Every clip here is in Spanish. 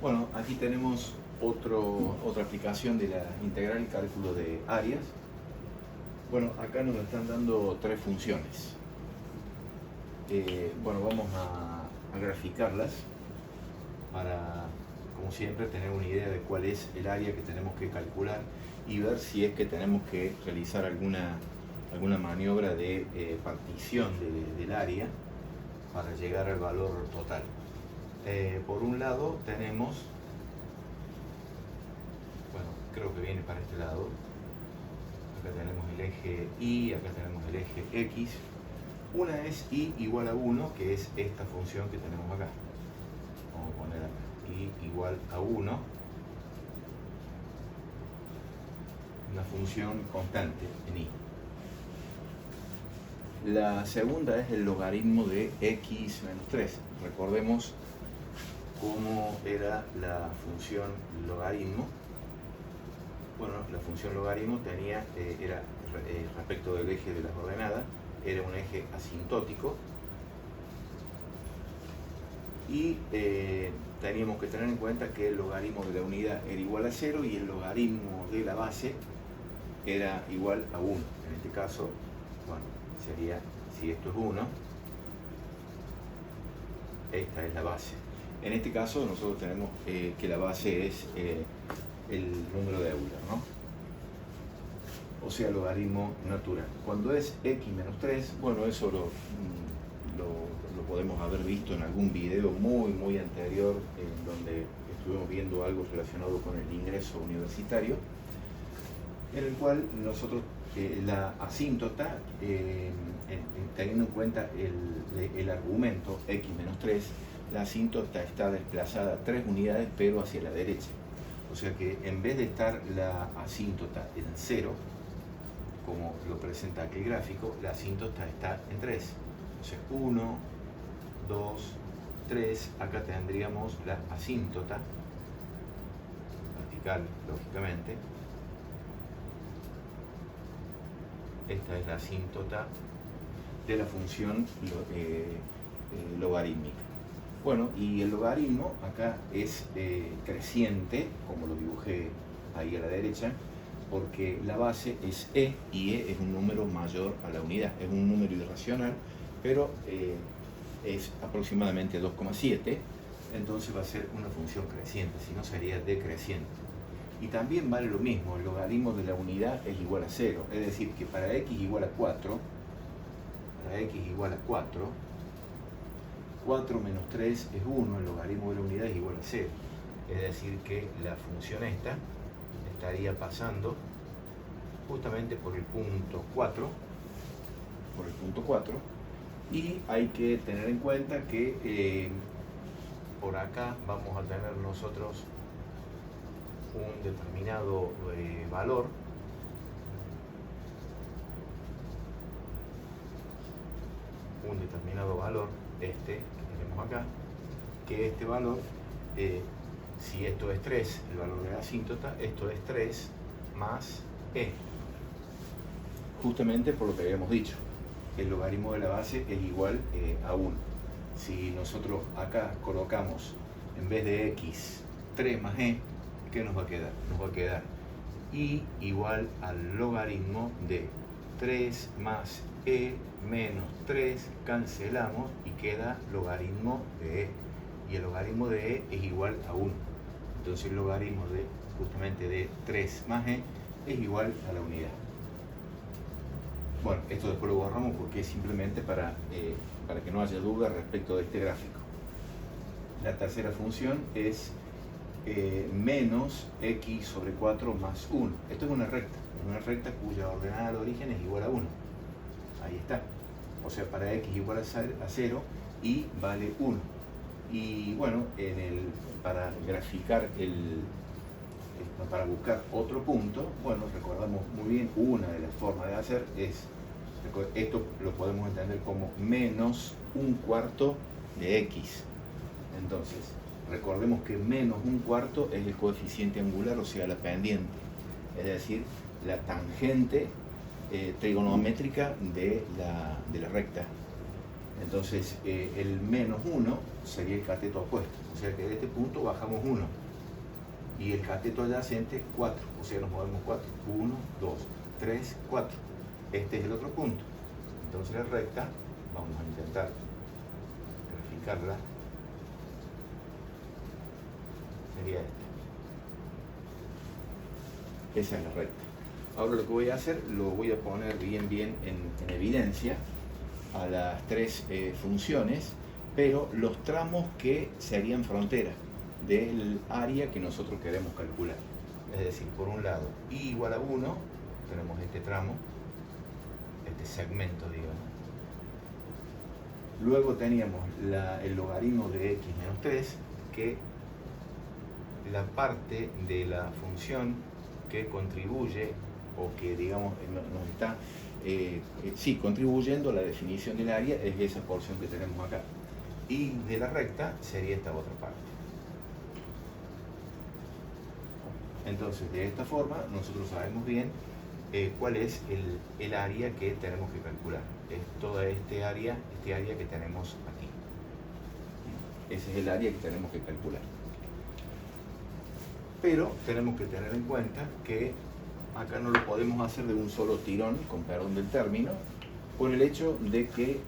Bueno, aquí tenemos otra aplicación de la integral y cálculo de áreas. Bueno, acá nos están dando tres funciones. Bueno, vamos a graficarlas para, como siempre, tener una idea de cuál es el área que tenemos que calcular y ver si es que tenemos que realizar alguna maniobra de partición del área para llegar al valor total. Por un lado tenemos, bueno, creo que viene para este lado, acá tenemos el eje Y, acá tenemos el eje X. Una es Y igual a 1, que es esta función que tenemos acá. Vamos a poner acá, Y igual a 1, una función constante en Y. La segunda es el logaritmo de X menos 3. Recordemos cómo era la función logaritmo. Bueno, la función logaritmo era respecto del eje de las ordenadas, era un eje asintótico y teníamos que tener en cuenta que el logaritmo de la unidad era igual a 0 y el logaritmo de la base era igual a 1. En este caso, bueno, sería, si esto es 1, esta es la base. En este caso nosotros tenemos que la base es el número de Euler, ¿no? O sea, logaritmo natural. Cuando es x menos 3, bueno, eso lo podemos haber visto en algún video muy anterior, en donde estuvimos viendo algo relacionado con el ingreso universitario, en el cual nosotros, la asíntota, teniendo en cuenta el argumento x menos 3, la asíntota está desplazada 3 unidades, pero hacia la derecha. O sea que en vez de estar la asíntota en 0, como lo presenta aquí el gráfico, la asíntota está en 3. O sea, 1, 2, 3. Acá tendríamos la asíntota vertical, lógicamente. Esta es la asíntota de la función logarítmica. Bueno, y el logaritmo acá es creciente, como lo dibujé ahí a la derecha, porque la base es E y E es un número mayor a la unidad. Es un número irracional, pero es aproximadamente 2,7, entonces va a ser una función creciente, si no sería decreciente. Y también vale lo mismo, el logaritmo de la unidad es igual a 0, es decir, que para x igual a 4, 4 menos 3 es 1, el logaritmo de la unidad es igual a 0. Es decir, que la función esta estaría pasando justamente por el punto 4, y hay que tener en cuenta que por acá vamos a tener nosotros un determinado valor, este que tenemos acá, que este valor, si esto es 3, el valor de la asíntota, esto es 3 más E. Justamente por lo que habíamos dicho, el logaritmo de la base es igual a 1. Si nosotros acá colocamos, en vez de x, 3 más E, ¿qué nos va a quedar? Nos va a quedar y igual al logaritmo de 3 más E menos 3, cancelamos y queda logaritmo de E. Y el logaritmo de E es igual a 1. Entonces el logaritmo justamente de 3 más E es igual a la unidad. Bueno, esto después lo borramos porque es simplemente para que no haya duda respecto de este gráfico. La tercera función es menos x sobre 4 más 1. Esto es una recta cuya ordenada de origen es igual a 1. Ahí está. O sea, para x igual a 0 y vale 1. Y bueno, para graficar para buscar otro punto, bueno, recordamos muy bien, una de las formas de hacer es, esto lo podemos entender como menos 1/4 de x. Entonces, recordemos que menos 1/4 es el coeficiente angular, o sea, la pendiente, es decir, la tangente trigonométrica de la recta. Entonces el menos 1 sería el cateto opuesto, o sea que de este punto bajamos 1 y el cateto adyacente 4, o sea nos movemos 4, 1, 2, 3, 4. Este es el otro punto. Entonces la recta, vamos a intentar graficarla, sería esta. Esa es la recta. Ahora lo que voy a hacer, lo voy a poner bien en evidencia a las tres funciones, pero los tramos que serían frontera del área que nosotros queremos calcular. Es decir, por un lado, y igual a 1, tenemos este tramo, este segmento, digamos. Luego teníamos el logaritmo de x menos 3, que la parte de la función que contribuye, o que digamos nos está contribuyendo a la definición del área, es esa porción que tenemos acá. Y de la recta sería esta otra parte. Entonces, de esta forma, nosotros sabemos bien cuál es el área que tenemos que calcular. Es toda este área que tenemos aquí. Ese es el área que tenemos que calcular. Pero tenemos que tener en cuenta que acá no lo podemos hacer de un solo tirón, con perdón del término, por el hecho de que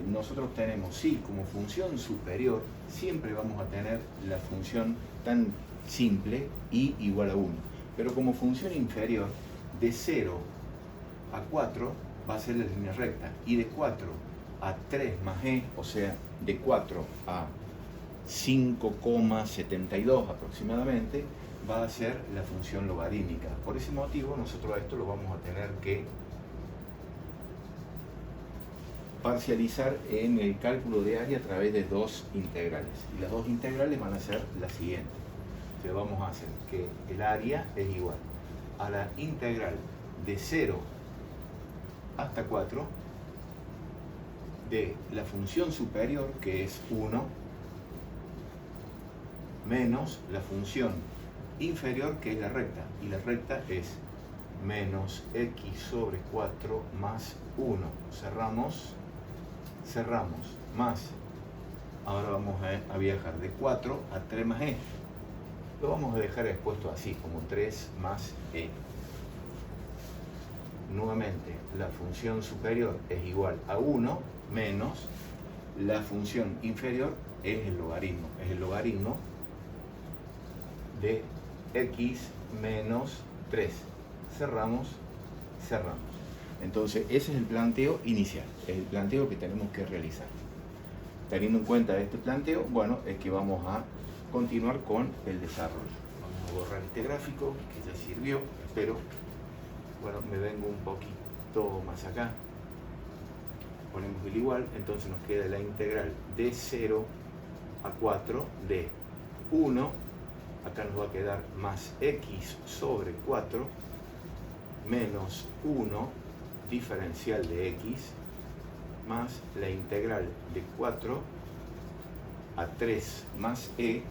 nosotros tenemos, sí, como función superior, siempre vamos a tener la función tan simple y igual a 1. Pero como función inferior, de 0 a 4 va a ser la línea recta, y de 4 a 3 más e, o sea, de 4 a 5,72 aproximadamente, va a ser la función logarítmica. Por ese motivo, nosotros a esto lo vamos a tener que parcializar en el cálculo de área a través de dos integrales. Y las dos integrales van a ser las siguientes. Entonces vamos a hacer que el área es igual a la integral de 0 hasta 4 de la función superior, que es 1, menos la función inferior, que es la recta, y la recta es menos x sobre 4 más 1. Cerramos, más, ahora vamos a viajar de 4 a 3 más e. Lo vamos a dejar expuesto así, como 3 más e. Nuevamente, la función superior es igual a 1 menos la función inferior es el logaritmo de x menos 3. Cerramos. Entonces, ese es el planteo inicial, es el planteo que tenemos que realizar. Teniendo en cuenta este planteo, bueno, es que vamos a continuar con el desarrollo. Vamos a borrar este gráfico que ya sirvió, pero bueno, me vengo un poquito más acá. Ponemos el igual, entonces nos queda la integral de 0 a 4 de 1, acá nos va a quedar más x sobre 4 menos 1 diferencial de x más la integral de 4 a 3 más e,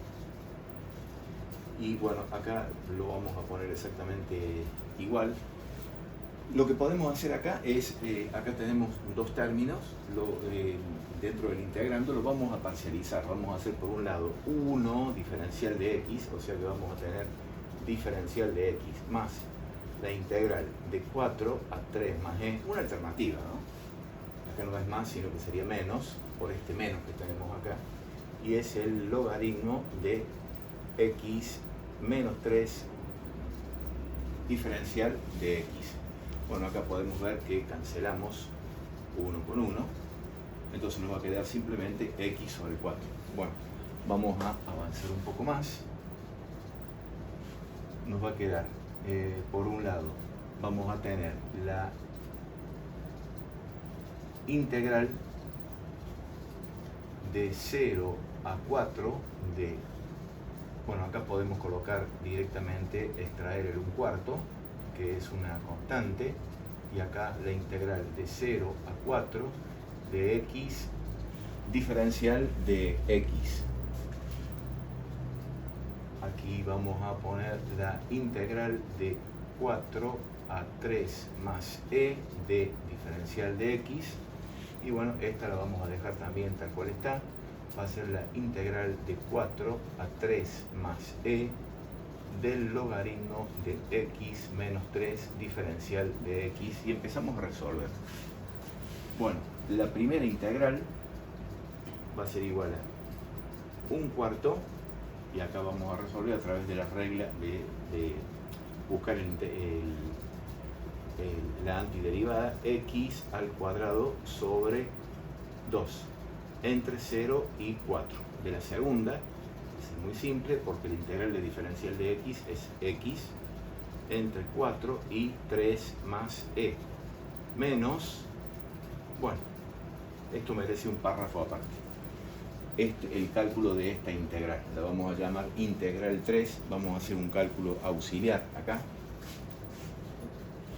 y bueno, acá lo vamos a poner exactamente igual. Lo que podemos hacer acá es, acá tenemos dos términos, dentro del integrando lo vamos a parcializar, vamos a hacer por un lado 1 diferencial de x, o sea que vamos a tener diferencial de x más la integral de 4 a 3 más e, una alternativa, ¿no? Acá no es más, sino que sería menos, por este menos que tenemos acá, y es el logaritmo de x menos 3 diferencial de x. Bueno, acá podemos ver que cancelamos 1 con 1, entonces nos va a quedar simplemente x sobre 4. Bueno, vamos a avanzar un poco más. Nos va a quedar, por un lado, vamos a tener la integral de 0 a 4 de, bueno, acá podemos colocar directamente, extraer el 1/4, que es una constante, y acá la integral de 0 a 4 de x diferencial de x. Aquí vamos a poner la integral de 4 a 3 más e de diferencial de x, Y bueno, esta la vamos a dejar también tal cual está. Va a ser la integral de 4 a 3 más e del logaritmo de x menos 3 diferencial de x, y empezamos a resolver. Bueno, la primera integral va a ser igual a 1/4, y acá vamos a resolver a través de la regla de buscar la antiderivada, x al cuadrado sobre 2 entre 0 y 4. De la segunda es muy simple, porque la integral de diferencial de x es x entre 4 y 3 más e, menos, bueno, esto merece un párrafo aparte, el cálculo de esta integral, la vamos a llamar integral 3, vamos a hacer un cálculo auxiliar acá,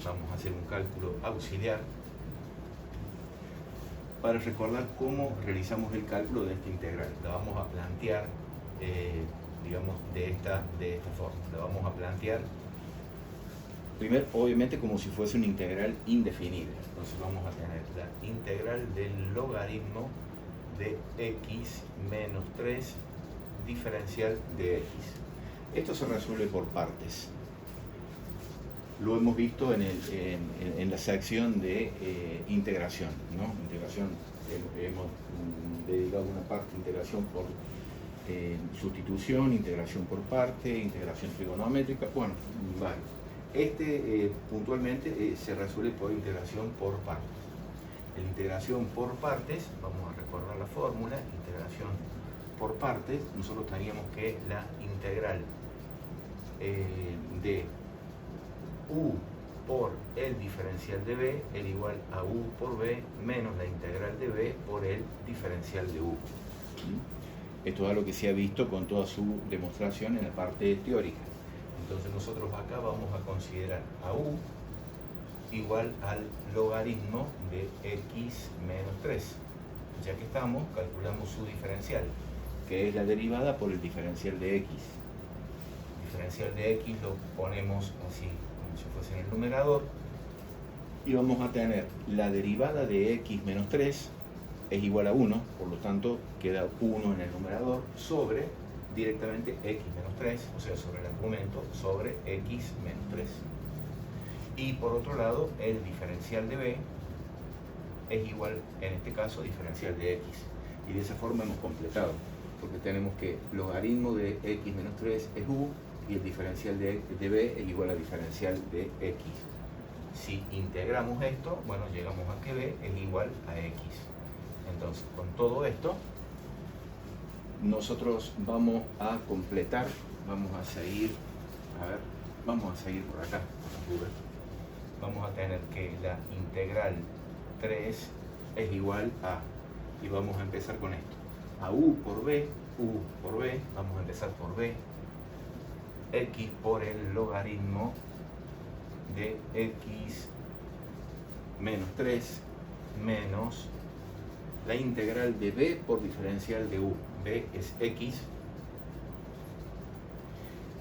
vamos a hacer un cálculo auxiliar para recordar cómo realizamos el cálculo de esta integral. La vamos a plantear, digamos, de esta forma. La vamos a plantear primero, obviamente, como si fuese una integral indefinible. Entonces vamos a tener la integral del logaritmo de x menos 3 diferencial de x. Esto se resuelve por partes. Lo hemos visto en la sección de integración, ¿no? Integración, hemos dedicado una parte a integración por sustitución, integración por parte, integración trigonométrica, bueno, vale. Puntualmente se resuelve por integración por partes. En integración por partes, vamos a recordar la fórmula, integración por partes, nosotros teníamos que la integral de u por el diferencial de b era igual a u por b menos la integral de b por el diferencial de u. Esto es algo que se ha visto con toda su demostración en la parte teórica. Entonces nosotros acá vamos a considerar a u igual al logaritmo de x menos 3. Ya que estamos, calculamos su diferencial, que es la derivada por el diferencial de x. El diferencial de x lo ponemos así, si fuese en el numerador, y vamos a tener la derivada de x menos 3 es igual a 1, por lo tanto queda 1 en el numerador sobre directamente x menos 3, o sea, sobre el argumento, sobre x menos 3. Y por otro lado, el diferencial de b es igual, en este caso, diferencial de x. Y de esa forma hemos completado, porque tenemos que logaritmo de x menos 3 es u, y el diferencial de b es igual a diferencial de x. Si integramos esto, bueno, llegamos a que b es igual a x. Entonces, con todo esto, nosotros vamos a completar, vamos a seguir por acá, vamos a tener que la integral 3 es igual a, y vamos a empezar con esto, a u por b, vamos a empezar por b, x por el logaritmo de x menos 3 menos la integral de b por diferencial de u. B es x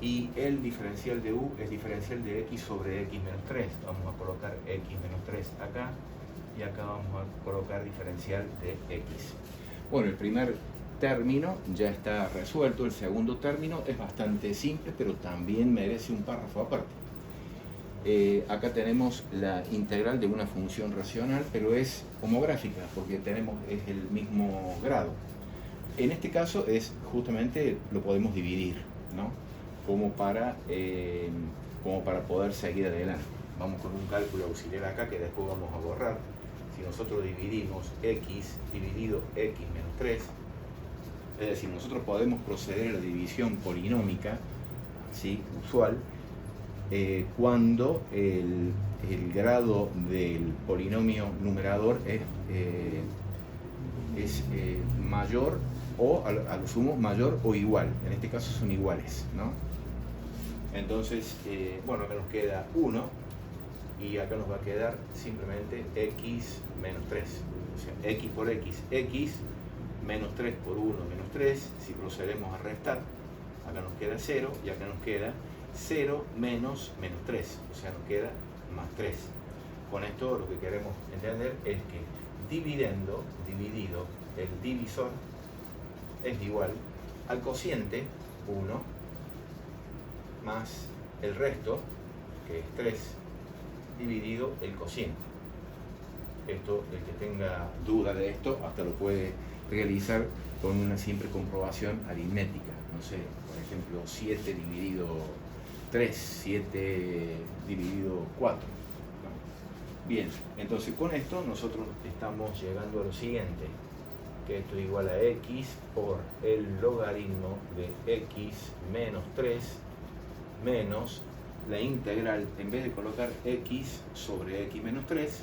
y el diferencial de u es diferencial de x sobre x menos 3. Vamos a colocar x menos 3 acá y acá vamos a colocar diferencial de x. Bueno, el primer término ya está resuelto, el segundo término es bastante simple, pero también merece un párrafo aparte. Acá tenemos la integral de una función racional, pero es homográfica porque es el mismo grado. En este caso es justamente, lo podemos dividir, ¿no? Como para poder seguir adelante. Vamos con un cálculo auxiliar acá que después vamos a borrar. Si nosotros dividimos x dividido x menos 3, es decir, nosotros podemos proceder a la división polinómica, ¿sí?, usual, cuando el grado del polinomio numerador es mayor o a lo sumo mayor o igual. En este caso son iguales, ¿no? Entonces, bueno, acá nos queda 1 y acá nos va a quedar simplemente x menos 3. O sea, x por x, menos 3 por 1, menos 3. Si procedemos a restar, acá nos queda 0 y acá nos queda 0 menos 3, o sea, nos queda más 3. Con esto lo que queremos entender es que dividido el divisor es igual al cociente 1 más el resto, que es 3, dividido el cociente. Esto, el que tenga duda de esto, hasta lo puede realizar con una simple comprobación aritmética. No sé, por ejemplo, 7 dividido 3, 7 dividido 4. ¿No? Bien, entonces con esto nosotros estamos llegando a lo siguiente, que esto es igual a x por el logaritmo de x menos 3 menos la integral, en vez de colocar x sobre x menos 3,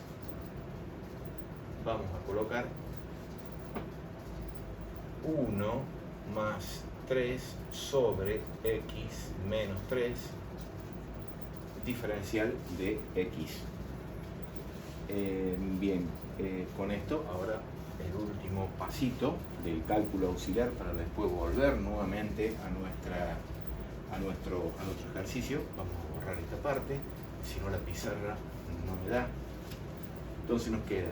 vamos a colocar 1 más 3 sobre x menos 3 diferencial de x. Bien, con esto ahora el último pasito del cálculo auxiliar para después volver nuevamente a nuestro ejercicio. Vamos a borrar esta parte, si no la pizarra no me da. Entonces nos queda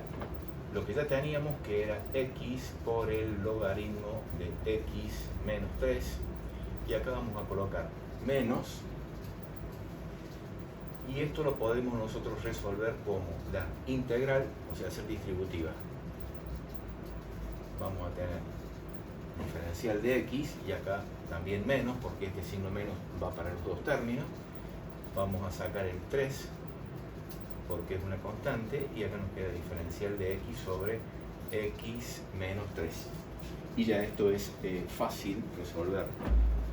lo que ya teníamos, que era x por el logaritmo de x menos 3, y acá vamos a colocar menos, y esto lo podemos nosotros resolver como la integral, o sea, ser distributiva. Vamos a tener diferencial de x, y acá también menos, porque este signo menos va para los dos términos. Vamos a sacar el 3, porque es una constante, y acá nos queda diferencial de x sobre x menos 3. Y ya esto es fácil resolver,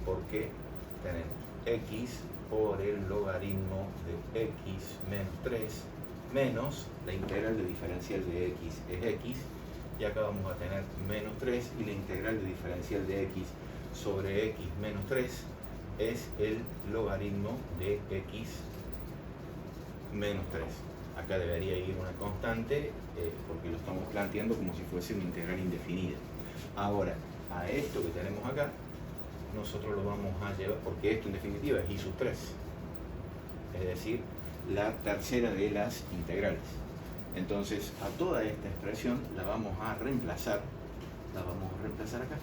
porque tenemos x por el logaritmo de x menos 3 menos la integral de diferencial de x es x, y acá vamos a tener menos 3, y la integral de diferencial de x sobre x menos 3 es el logaritmo de x menos 3. Acá debería ir una constante, porque lo estamos planteando como si fuese una integral indefinida. Ahora, a esto que tenemos acá, nosotros lo vamos a llevar, porque esto en definitiva es y sub 3, es decir, la tercera de las integrales. Entonces, a toda esta expresión la vamos a reemplazar acá.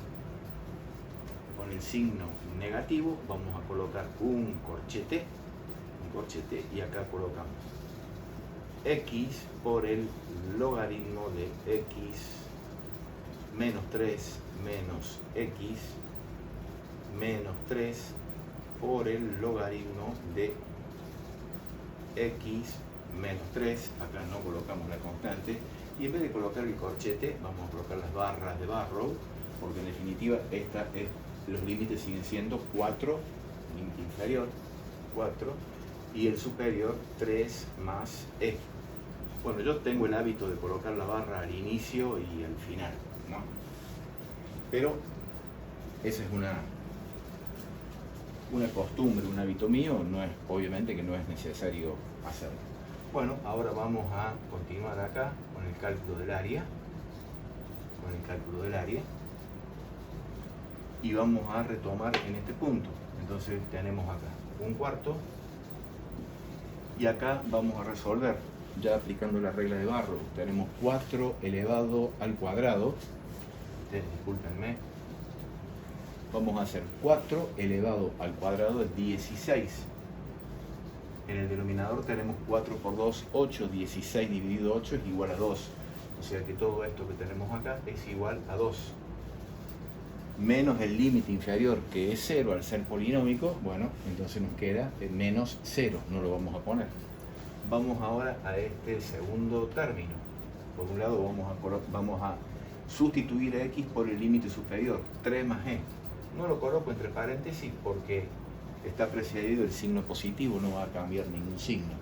Con el signo negativo vamos a colocar un corchete, y acá colocamos x por el logaritmo de x menos 3 menos x menos 3 por el logaritmo de x menos 3, acá no colocamos la constante, y en vez de colocar el corchete vamos a colocar las barras de Barrow, porque en definitiva los límites siguen siendo 4, límite inferior 4, y el superior 3 más e. Bueno, yo tengo el hábito de colocar la barra al inicio y al final, ¿no? Pero esa es una costumbre, un hábito mío, obviamente que no es necesario hacerlo. Bueno, ahora vamos a continuar acá con el cálculo del área. Y vamos a retomar en este punto. Entonces tenemos acá un cuarto, y acá vamos a resolver, ya aplicando la regla de Barrow. Tenemos 4 elevado al cuadrado. Ustedes discúlpenme. Vamos a hacer 4 elevado al cuadrado es 16. En el denominador tenemos 4 por 2, 8. 16 dividido 8 es igual a 2. O sea que todo esto que tenemos acá es igual a 2. Menos el límite inferior, que es 0 al ser polinómico, bueno, entonces nos queda menos 0, no lo vamos a poner. Vamos ahora a este segundo término. Por un lado vamos a sustituir a x por el límite superior, 3 más e. No lo coloco entre paréntesis porque está precedido el signo positivo, no va a cambiar ningún signo.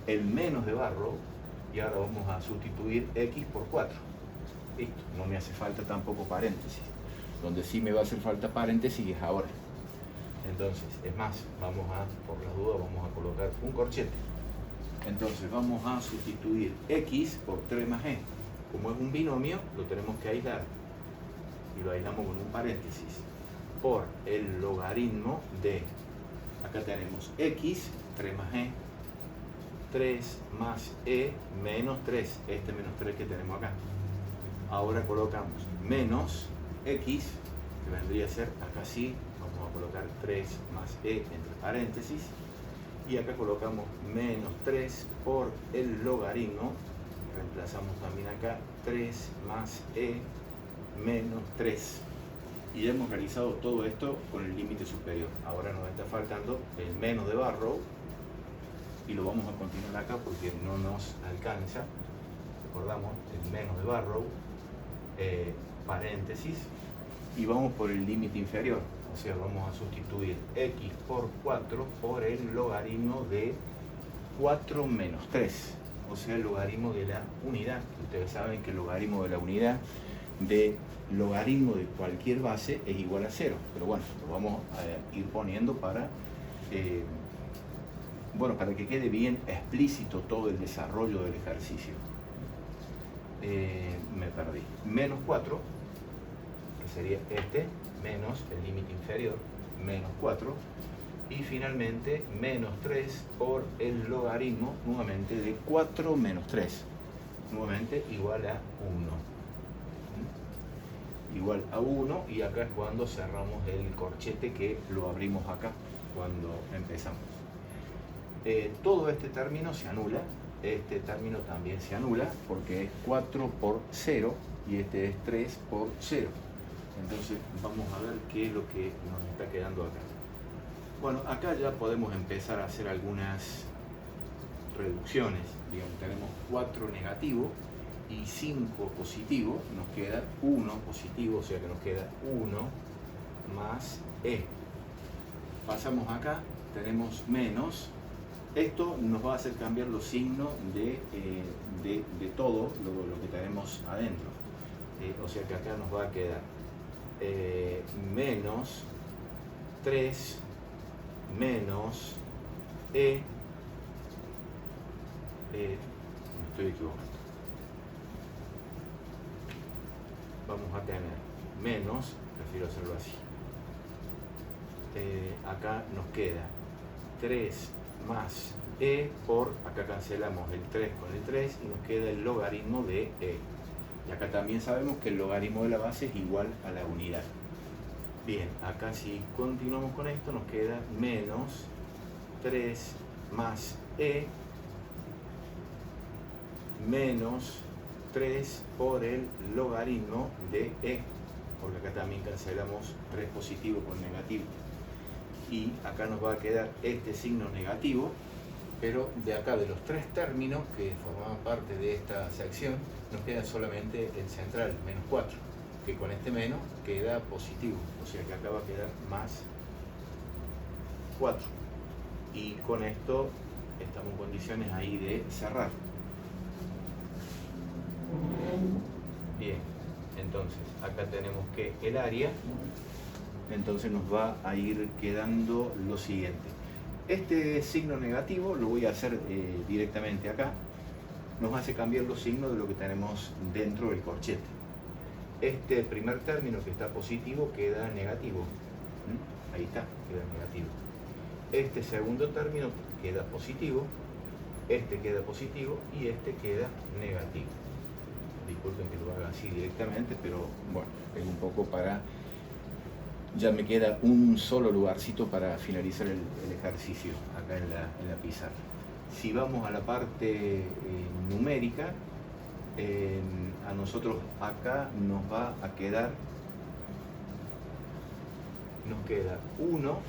El menos de Barrow, y ahora vamos a sustituir x por 4. Listo, no me hace falta tampoco paréntesis. Donde sí me va a hacer falta paréntesis es ahora. Entonces, es más, por las dudas, vamos a colocar un corchete. Entonces, vamos a sustituir x por 3 más e. Como es un binomio, lo tenemos que aislar. Y lo aislamos con un paréntesis. Por el logaritmo de, acá tenemos x, 3 más e, 3 más e menos 3, este menos 3 que tenemos acá. Ahora colocamos menos x, que vendría a ser acá sí, vamos a colocar 3 más e entre paréntesis, y acá colocamos menos 3 por el logaritmo, reemplazamos también acá 3 más e menos 3. Y ya hemos realizado todo esto con el límite superior. Ahora nos está faltando el menos de Barrow, y lo vamos a continuar acá porque no nos alcanza. Recordamos el menos de Barrow, paréntesis, y vamos por el límite inferior. O sea, vamos a sustituir x por 4 por el logaritmo de 4 menos 3. O sea, el logaritmo de la unidad. Ustedes saben que el logaritmo de la unidad de logaritmo de cualquier base es igual a 0. Pero bueno, lo vamos a ir poniendo para que quede bien explícito todo el desarrollo del ejercicio. Me perdí. Menos 4, que sería este, menos el límite inferior, menos 4, y finalmente menos 3 por el logaritmo, nuevamente, de 4 menos 3, nuevamente igual a 1. Igual a 1, y acá es cuando cerramos el corchete que lo abrimos acá, cuando empezamos. Todo este término se anula, este término también se anula, porque es 4 por 0, y este es 3 por 0. Entonces vamos a ver qué es lo que nos está quedando acá. Bueno, acá ya podemos empezar a hacer algunas reducciones. Digamos, tenemos 4 negativo y 5 positivo, nos queda 1 positivo, o sea que nos queda 1 más e. Pasamos acá, tenemos menos. Esto nos va a hacer cambiar los signos de todo lo que tenemos adentro. O sea que acá nos va a quedar menos 3 menos e. Me estoy equivocando. Vamos a tener menos, prefiero hacerlo así. Acá nos queda 3 más e por, acá cancelamos el 3 con el 3 y nos queda el logaritmo de e. Y acá también sabemos que el logaritmo de la base es igual a la unidad. Bien, acá si continuamos con esto nos queda menos 3 más e menos 3 por el logaritmo de e, porque acá también cancelamos 3 positivo con negativo. Y acá nos va a quedar este signo negativo, pero de acá de los 3 términos que formaban parte de esta sección, nos queda solamente el central, menos 4, que con este menos queda positivo, o sea que acá va a quedar más 4. Y con esto estamos en condiciones ahí de cerrar. Bien, entonces acá tenemos que el área, entonces nos va a ir quedando lo siguiente. Este signo negativo lo voy a hacer directamente acá. Nos hace cambiar los signos de lo que tenemos dentro del corchete. Este primer término que está positivo queda negativo. Ahí está, queda negativo. Este segundo término queda positivo, este queda positivo y este queda negativo. Disculpen que lo haga así directamente, pero bueno, es un poco para... Ya me queda un solo lugarcito para finalizar el ejercicio acá en la pizarra. Si vamos a la parte numérica, a nosotros acá nos va a quedar, nos queda 1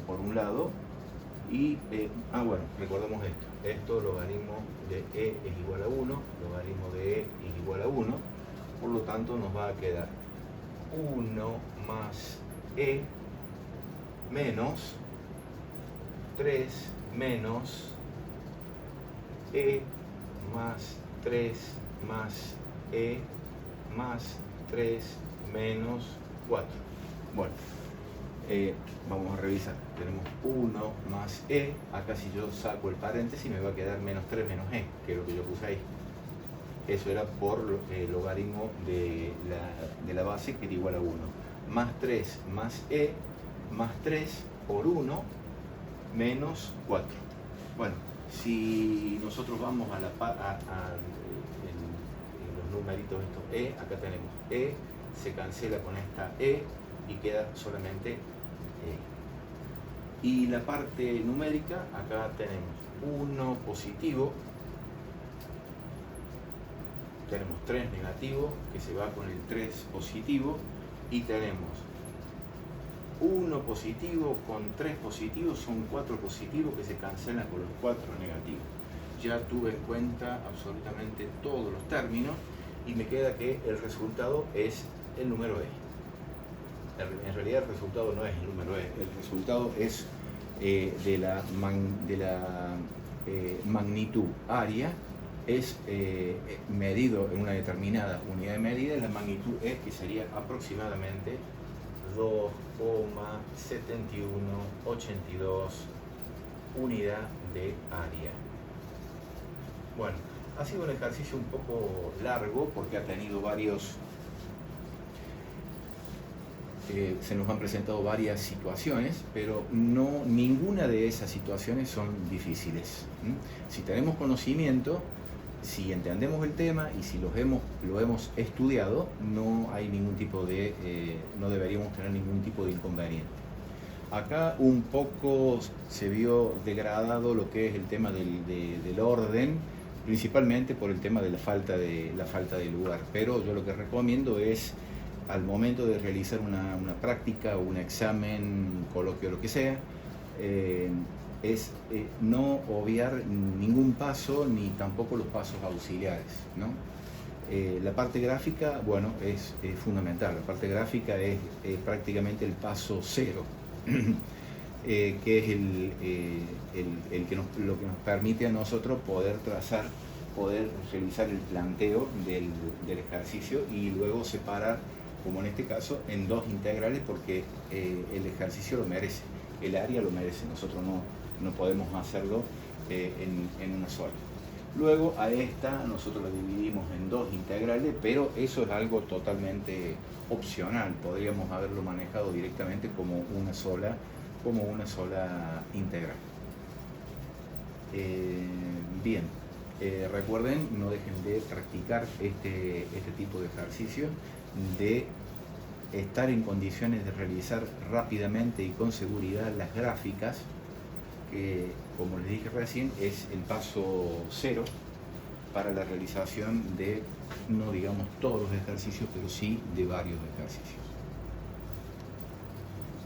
por un lado y, bueno, recordemos esto, logaritmo de e es igual a 1, logaritmo de e es igual a 1, por lo tanto nos va a quedar 1 más e menos 3 menos e más 3 más e más 3 menos 4. Bueno, vamos a revisar. Tenemos 1 más e, acá si yo saco el paréntesis me va a quedar menos 3 menos e, que es lo que yo puse ahí. Eso era por el logaritmo de la base, que era igual a 1. Más 3 más e, más 3 por 1 menos 4. Bueno, Si nosotros vamos a los numeritos estos E, acá tenemos E, se cancela con esta E y queda solamente E. Y la parte numérica, acá tenemos 1 positivo, tenemos 3 negativo, que se va con el 3 positivo, y tenemos 1 positivo con 3 positivos, son 4 positivos que se cancelan con los 4 negativos. Ya tuve en cuenta absolutamente todos los términos y me queda que el resultado es el número E. En realidad el resultado no es el número E, el resultado es de la magnitud área, es medido en una determinada unidad de medida, la magnitud E, que sería aproximadamente 2,7182 unidad de área. Bueno, ha sido un ejercicio un poco largo porque ha tenido varios, se nos han presentado varias situaciones, pero ninguna de esas situaciones son difíciles. Si tenemos conocimiento, si entendemos el tema y si lo hemos estudiado, no hay ningún tipo de, no deberíamos tener ningún tipo de inconveniente. Acá un poco se vio degradado lo que es el tema del orden, principalmente por el tema de la falta de lugar, pero yo lo que recomiendo es, al momento de realizar una práctica o un examen, un coloquio, lo que sea, es no obviar ningún paso ni tampoco los pasos auxiliares, ¿no? La parte gráfica, bueno, es fundamental. La parte gráfica es prácticamente el paso cero, que es lo que nos permite a nosotros poder realizar el planteo del ejercicio y luego separar, como en este caso, en dos integrales, porque el ejercicio lo merece, el área lo merece, nosotros no podemos hacerlo en una sola. Luego a esta nosotros la dividimos en dos integrales, pero eso es algo totalmente opcional, podríamos haberlo manejado directamente como una sola integral. Bien, recuerden, no dejen de practicar este tipo de ejercicio, de estar en condiciones de realizar rápidamente y con seguridad las gráficas, que, como les dije recién, es el paso cero para la realización de, no digamos todos los ejercicios, pero sí de varios ejercicios.